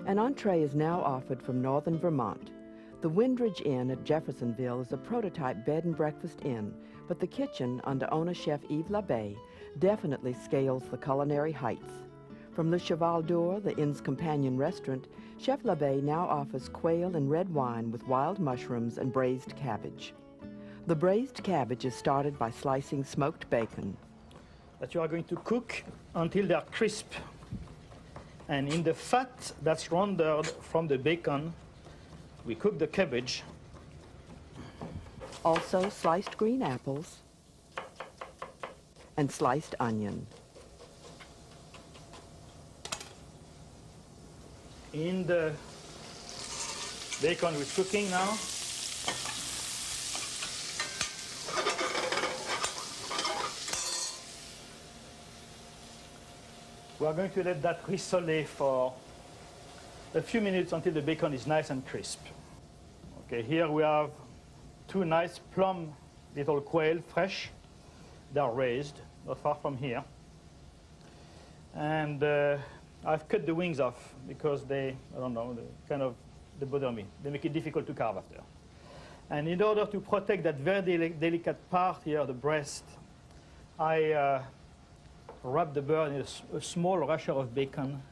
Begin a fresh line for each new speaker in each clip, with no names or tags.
An entree is now offered from northern Vermont. The Windridge Inn at Jeffersonville is a prototype bed and breakfast inn, but the kitchen, under owner Chef Yves Labbe, definitely scales the culinary heights. From the Cheval, the inn's companion restaurant, Chef Labbe now offers quail and red wine with wild mushrooms and braised cabbage. The braised cabbage is started by slicing smoked bacon.
That you are going to cook until they are crisp. And in the fat that's rendered from the bacon, we cook the cabbage.
Also sliced green apples and sliced onion.
In the bacon we're cooking now, we are going to let that rissoler for a few minutes until the bacon is nice and crisp. Okay, here we have two nice plump little quail, fresh. They are raised, not far from here. And I've cut the wings off because they, I don't know, they bother me. They make it difficult to carve after. And in order to protect that very delicate part here, the breast, I wrap the bird in a small rasher of bacon.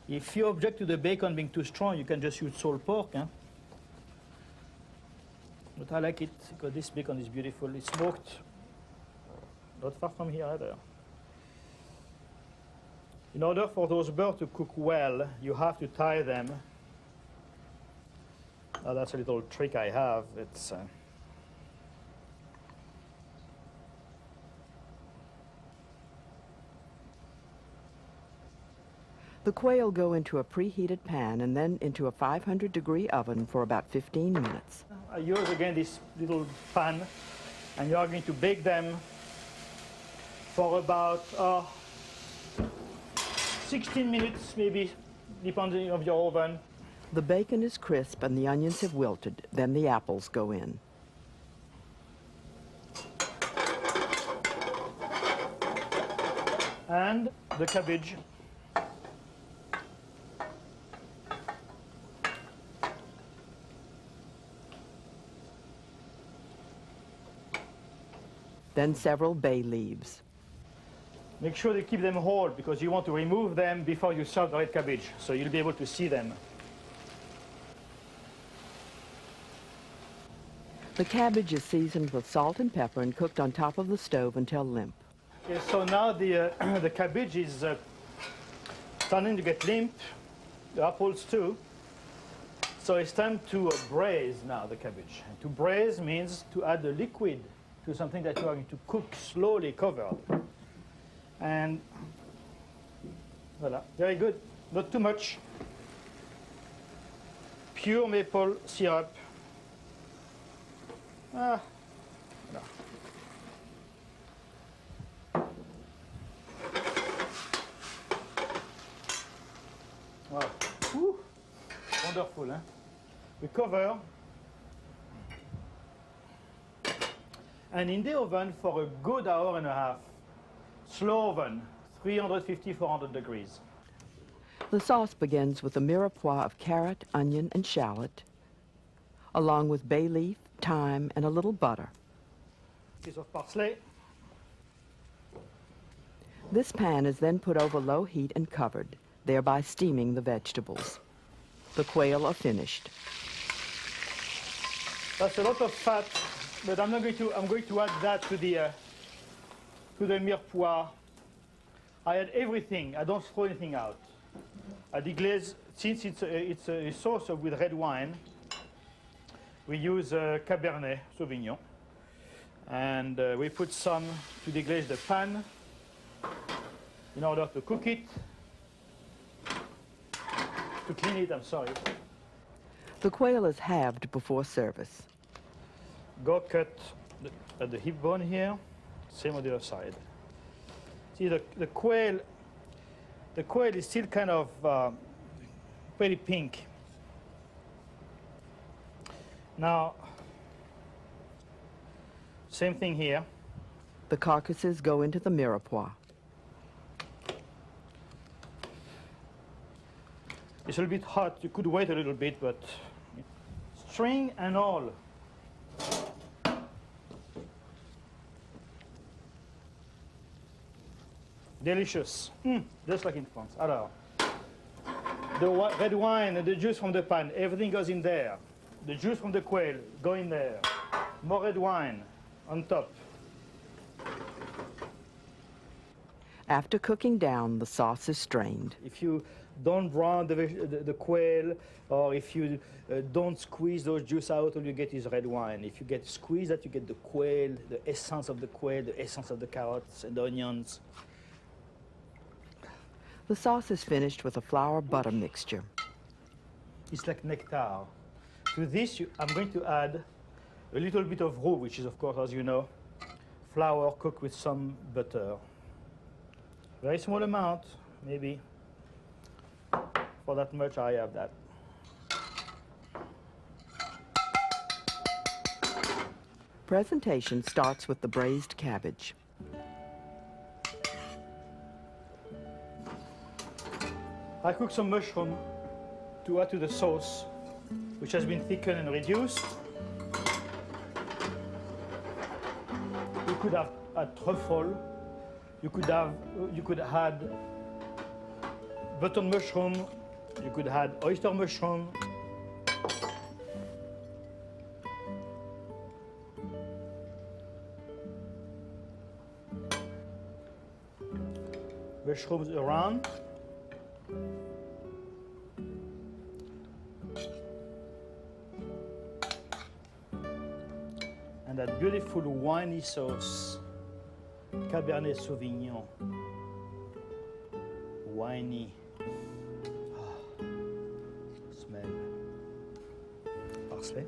If you object to the bacon being too strong, you can just use salt pork. But I like it because this bacon is beautiful. It's smoked not far from here either. In order for those birds to cook well, you have to tie them. That's a little trick I have. It's
The quail go into a preheated pan and then into a 500-degree oven for about 15 minutes.
I use again this little pan, and you are going to bake them for about 16 minutes, maybe, depending on your oven.
The bacon is crisp and the onions have wilted. Then the apples go in.
And the cabbage.
Then several bay leaves.
Make sure you keep them whole because you want to remove them before you serve the red cabbage, so you'll be able to see them.
The cabbage is seasoned with salt and pepper and cooked on top of the stove until limp.
Okay, so now the cabbage is starting to get limp, the apples too. So it's time to braise now the cabbage. And to braise means to add the liquid to something that you are going to cook slowly covered. And voila, very good, not too much. Pure maple syrup. Voilà. Wow. Woo. Wonderful, huh? We cover. And in the oven for a good hour and a half. Slow oven, 350, 400 degrees.
The sauce begins with a mirepoix of carrot, onion, and shallot, along with bay leaf, thyme, and a little butter.
Piece of parsley.
This pan is then put over low heat and covered, thereby steaming the vegetables. The quail are finished.
That's a lot of fat, but I'm going to add that to the mirepoix. I add everything. I don't throw anything out. I deglaze, since it's a sauce with red wine. We use Cabernet Sauvignon, and we put some to deglaze the pan in order to cook it, to clean it, I'm sorry.
The quail is halved before service.
Go cut at the hip bone here, same on the other side. See, the quail is still kind of very pink. Now, same thing here.
The carcasses go into the mirepoix.
It's a little bit hot. You could wait a little bit, but string and all. Delicious. Just like in France. Alors, the red wine and the juice from the pan, everything goes in there. The juice from the quail go in there. More red wine on top.
After cooking down, the sauce is strained.
If you don't brown the quail, or if you don't squeeze those juice out, all you get is red wine. If you get squeezed that, you get the quail, the essence of the quail, the essence of the carrots and the onions.
The sauce is finished with a flour butter mixture.
It's like nectar. To this, I'm going to add a little bit of roux, which is, of course, as you know, flour cooked with some butter. Very small amount, maybe. For that much, I have that.
Presentation starts with the braised cabbage.
I cook some mushroom to add to the sauce, which has been thickened and reduced. You could have a truffle. You could add button mushroom. You could add oyster mushroom. Mushrooms around. And that beautiful winey sauce, Cabernet Sauvignon, winey, smell, parsley.